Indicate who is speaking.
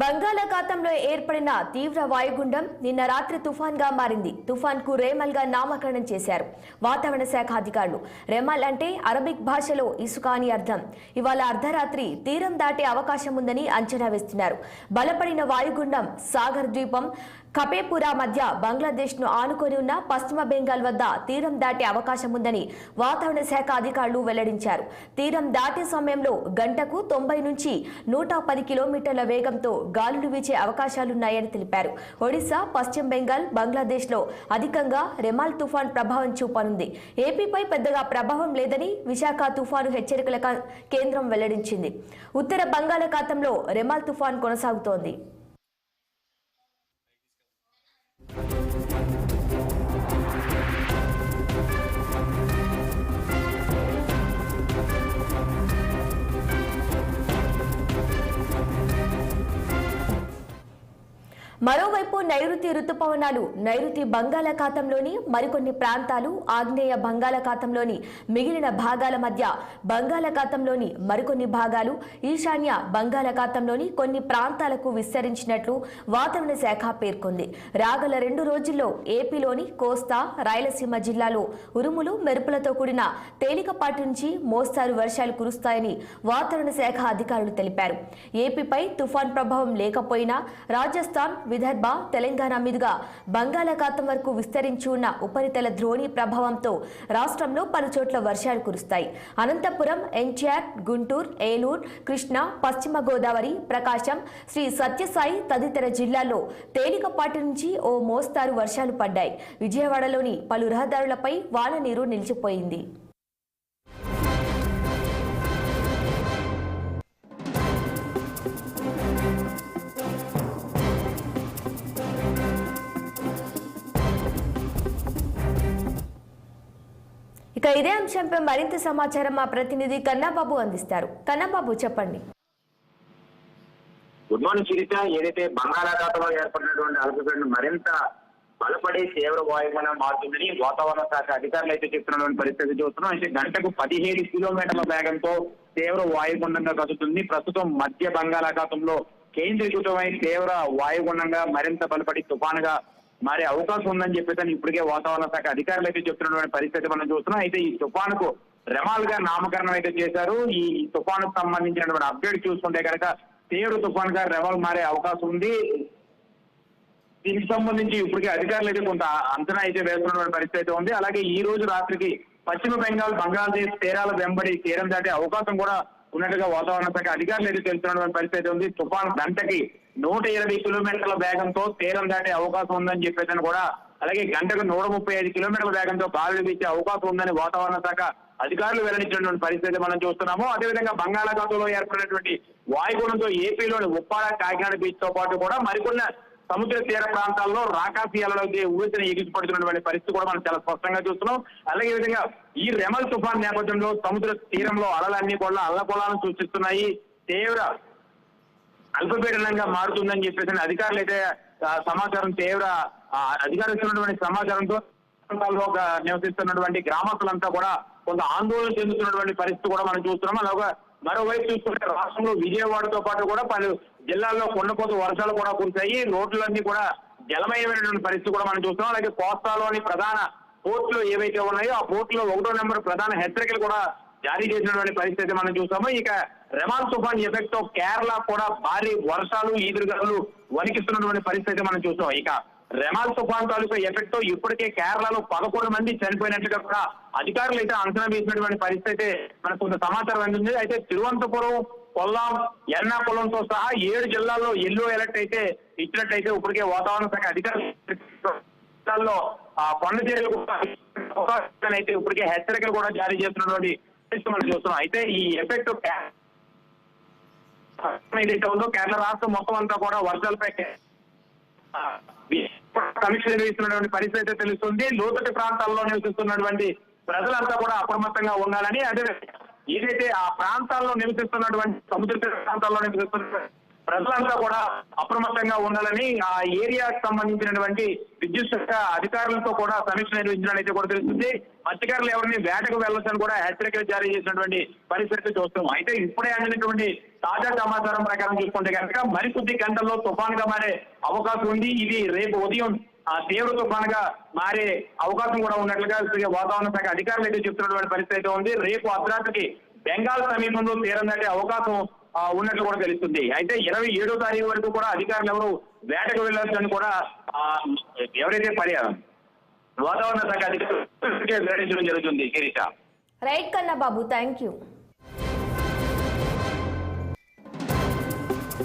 Speaker 1: బంగాళాఖాతంలో ఏర్పడిన తీవ్ర వాయుగుండం నిన్న రాత్రి తుఫాన్గా మారింది. తుఫాన్కు రేమల్గా నామకరణం చేశారు వాతావరణ శాఖ అధికారులు. రెమల్ అంటే అరబిక్ భాషలో ఇసుక అని అర్థం. ఇవాళ అర్ధరాత్రి తీరం దాటే అవకాశం ఉందని అంచనా వేస్తున్నారు. బలపడిన వాయుగుండం సాగర్ ద్వీపం కపేపురా మధ్య బంగ్లాదేశ్ను ఆనుకొని ఉన్న పశ్చిమ బెంగాల్ వద్ద తీరం దాటే అవకాశం ఉందని వాతావరణ శాఖ అధికారులు వెల్లడించారు. తీరం దాటే సమయంలో గంటకు 90 నుంచి 110 కిలోమీటర్ల వేగంతో గాలులు వీచే అవకాశాలున్నాయని తెలిపారు. ఒడిశా, పశ్చిమ బెంగాల్, బంగ్లాదేశ్లో అధికంగా రెమాల్ తుఫాన్ ప్రభావం చూపనుంది. ఏపీపై పెద్దగా ప్రభావం లేదని విశాఖ తుఫాను హెచ్చరికల కేంద్రం వెల్లడించింది. ఉత్తర బంగాళాఖాతంలో రెమాల్ తుఫాన్ కొనసాగుతోంది. మరోవైపు నైరుతి రుతుపవనాలు నైరుతి బంగాళాఖాతంలోని మరికొన్ని ప్రాంతాలు, ఆగ్నేయ బంగాళాఖాతంలోని మిగిలిన భాగాల మధ్య, బంగాళాఖాతంలోని మరికొన్ని భాగాలు, ఈశాన్య బంగాళాఖాతంలోని కొన్ని ప్రాంతాలకు విస్తరించినట్లు వాతావరణ శాఖ పేర్కొంది. రాగల 2 రోజుల్లో ఏపీలోని కోస్తా, రాయలసీమ జిల్లాలో ఉరుములు, మెరుపులతో కూడిన తేలికపాటి నుంచి మోస్తారు వర్షాలు కురుస్తాయని వాతావరణ శాఖ అధికారులు తెలిపారు. ఏపీపై తుఫాన్ ప్రభావం లేకపోయినా రాజస్థాన్, విదర్భ, తెలంగాణ మీదుగా బంగాళాఖాతం వరకు విస్తరించి ఉన్న ఉపరితల ద్రోణి ప్రభావంతో రాష్ట్రంలో పలుచోట్ల వర్షాలు కురుస్తాయి. అనంతపురం, ఎన్టీఆర్, గుంటూరు, ఏలూరు, కృష్ణా, పశ్చిమ గోదావరి, ప్రకాశం, శ్రీ సత్యసాయి తదితర జిల్లాల్లో తేలికపాటి నుంచి ఓ మోస్తారు వర్షాలు పడ్డాయి. విజయవాడలోని పలు రహదారులపై వాన నీరు నిలిచిపోయింది. ఇక ఇదే అంశంపై మరింత సమాచారం మా ప్రతినిధి కన్నాబాబు అందిస్తారు. కన్నాబాబు, చెప్పండి.
Speaker 2: Good morning Sunitha. ఏదైతే బంగాళాఖాతంలో ఏర్పడినటువంటి అల్పపీడనం మరింత బలపడి తీవ్ర వాయుగుండం మారుతుందని వాతావరణ శాఖ అధికారులు అయితే చెప్తున్నటువంటి పరిస్థితి చూస్తున్నాం. అయితే గంటకు 17 కిలోమీటర్ల వేగంతో తీవ్ర వాయుగుండంగా కదులుతుంది. ప్రస్తుతం మధ్య బంగాళాఖాతంలో కేంద్రీకృతమైన తీవ్ర వాయుగుండంగా మరింత బలపడి తుఫానుగా మారే అవకాశం ఉందని చెప్పేసి ఇప్పటికే వాతావరణ శాఖ అధికారులు అయితే చెప్తున్నటువంటి పరిస్థితి మనం చూస్తున్నాం. అయితే ఈ తుఫానుకు రెమాల్ గా నామకరణం అయితే చేశారు. ఈ తుఫానుకు సంబంధించినటువంటి అప్డేట్ చూసుకుంటే కనుక తీవ్ర తుఫాన్ గా రెమాల్ మారే అవకాశం ఉంది. దీనికి సంబంధించి ఇప్పటికే అధికారులు అయితే కొంత అంచనా అయితే వేస్తున్నటువంటి పరిస్థితి అయితే ఉంది. అలాగే ఈ రోజు రాత్రికి పశ్చిమ బెంగాల్, బంగ్లాదేశ్ తీరాల వెంబడి తీరం దాటే అవకాశం కూడా ఉన్నట్టుగా వాతావరణ శాఖ అధికారులు అయితే తెలుస్తున్నటువంటి పరిస్థితి ఉంది. తుఫాను గంటకి 120 కిలోమీటర్ల వేగంతో తీరం దాటే అవకాశం ఉందని చెప్పేసి కూడా, అలాగే గంటకు 135 కిలోమీటర్ల వేగంతో గాలులు వీచే అవకాశం ఉందని వాతావరణ శాఖ అధికారులు వెల్లడించినటువంటి పరిస్థితి మనం చూస్తున్నాము. అదేవిధంగా బంగాళాఖాతంలో ఏర్పడినటువంటి వాయుగుండంతో ఏపీలోని ఉప్పాడ, కాకినాడ బీచ్ తో పాటు కూడా మరికొన్ని సముద్ర తీర ప్రాంతాల్లో రాకాశీయాలలో ఊరిని ఎగిసిపడుతున్నటువంటి పరిస్థితి కూడా మనం చాలా స్పష్టంగా చూస్తున్నాం. అలాగే విధంగా ఈ రెమల్ తుఫాన్ నేపథ్యంలో సముద్ర తీరంలో అలలన్నీ కూడా అల్లకొలాలను సూచిస్తున్నాయి. తీవ్ర అల్పపీడనంగా మారుతుందని చెప్పేసి అధికారులు అయితే సమాచారం అధికారులు ఇస్తున్నటువంటి సమాచారంతో నివసిస్తున్నటువంటి గ్రామస్తులంతా కూడా కొంత ఆందోళన చెందుతున్నటువంటి పరిస్థితి కూడా మనం చూస్తున్నాం. అలాగే మరోవైపు చూసుకుంటే రాష్ట్రంలో విజయవాడతో పాటు కూడా పలు జిల్లాల్లో కొండపోత వర్షాలు కూడా కురిశాయి. రోడ్లన్నీ కూడా జలమయమైనటువంటి పరిస్థితి కూడా మనం చూస్తున్నాం. అలాగే కోస్తాలోని ప్రధాన పోర్టులు ఏవైతే ఉన్నాయో ఆ పోర్టులో 1వ నెంబర్ ప్రధాన హెచ్చరికలు కూడా జారీ చేసినటువంటి పరిస్థితి మనం చూస్తాము. ఇక రెమాల్ తుఫాన్ ఎఫెక్ట్ తో కేరళ కూడా భారీ వర్షాలు, ఈదురుగాలు వణికిస్తున్నటువంటి పరిస్థితి మనం చూస్తాం. ఇక రెమాల్ తుఫాన్ తాలూకా ఎఫెక్ట్ తో ఇప్పటికే కేరళలో 11 మంది చనిపోయినట్టుగా కూడా అధికారులు అయితే అంచనా వేసినటువంటి పరిస్థితి మనకు కొంత సమాచారం అందింది. అయితే తిరువనంతపురం, కొల్లాం, ఎర్నాకుళంతో సహా 7 జిల్లాల్లో ఎల్లో అలర్ట్ అయితే ఇచ్చినట్టయితే ఇప్పటికే వాతావరణ శాఖ అధికారులు కొండ చర్యలు అయితే ఇప్పటికే హెచ్చరికలు కూడా జారీ చేస్తున్నటువంటి పరిస్థితి మనం చూస్తున్నాం. అయితే ఈ ఎఫెక్ట్ ఏదైతే ఉందో కేరళ రాష్ట్రం మొత్తం అంతా కూడా వర్షాలపై సమీక్ష నిర్వహిస్తున్నటువంటి పరిస్థితి అయితే తెలుస్తుంది. లోతట్టు ప్రాంతాల్లో నివసిస్తున్నటువంటి ప్రజలంతా కూడా అప్రమత్తంగా ఉండాలని, అదే ఏదైతే ఆ ప్రాంతాల్లో నివసిస్తున్నటువంటి సముద్ర ప్రాంతాల్లో నివసిస్తున్న ప్రజలంతా కూడా అప్రమత్తంగా ఉండాలని ఆ ఏరియాకు సంబంధించినటువంటి విద్యుత్ శాఖ అధికారులతో కూడా సమీక్ష నిర్వహించినట్లయితే కూడా తెలుస్తుంది. మత్స్యకారులు ఎవరిని వేటకు వెళ్లొచ్చని కూడా హెచ్చరికలు జారీ చేసినటువంటి పరిస్థితి చూస్తాం. అయితే ఇప్పుడే అందినటువంటి తాజా సమాచారం ప్రకారం చూసుకుంటే కనుక మరికొద్ది గంటల్లో తుఫానుగా మారే అవకాశం ఉంది. ఇది రేపు ఉదయం తీవ్ర తుఫానుగా మారే అవకాశం కూడా ఉన్నట్లుగా వాతావరణ శాఖ అధికారులు అయితే చెప్తున్నటువంటి పరిస్థితి అయితే ఉంది. రేపు అర్ధరాత్రికి బెంగాల్ సమీపంలో తీరం దాటే అవకాశం ఉన్నట్లు కూడా తెలుస్తుంది. అయితే 27వ తారీఖు వరకు కూడా అధికారులు ఎవరు వేటకు వెళ్ళొచ్చని కూడా ఎవరైతే వాతావరణ శాఖ అధికారులు వెల్లడించడం జరుగుతుంది. గిరీష.
Speaker 1: రైట్ కన్నా బాబు, థ్యాంక్ యూ.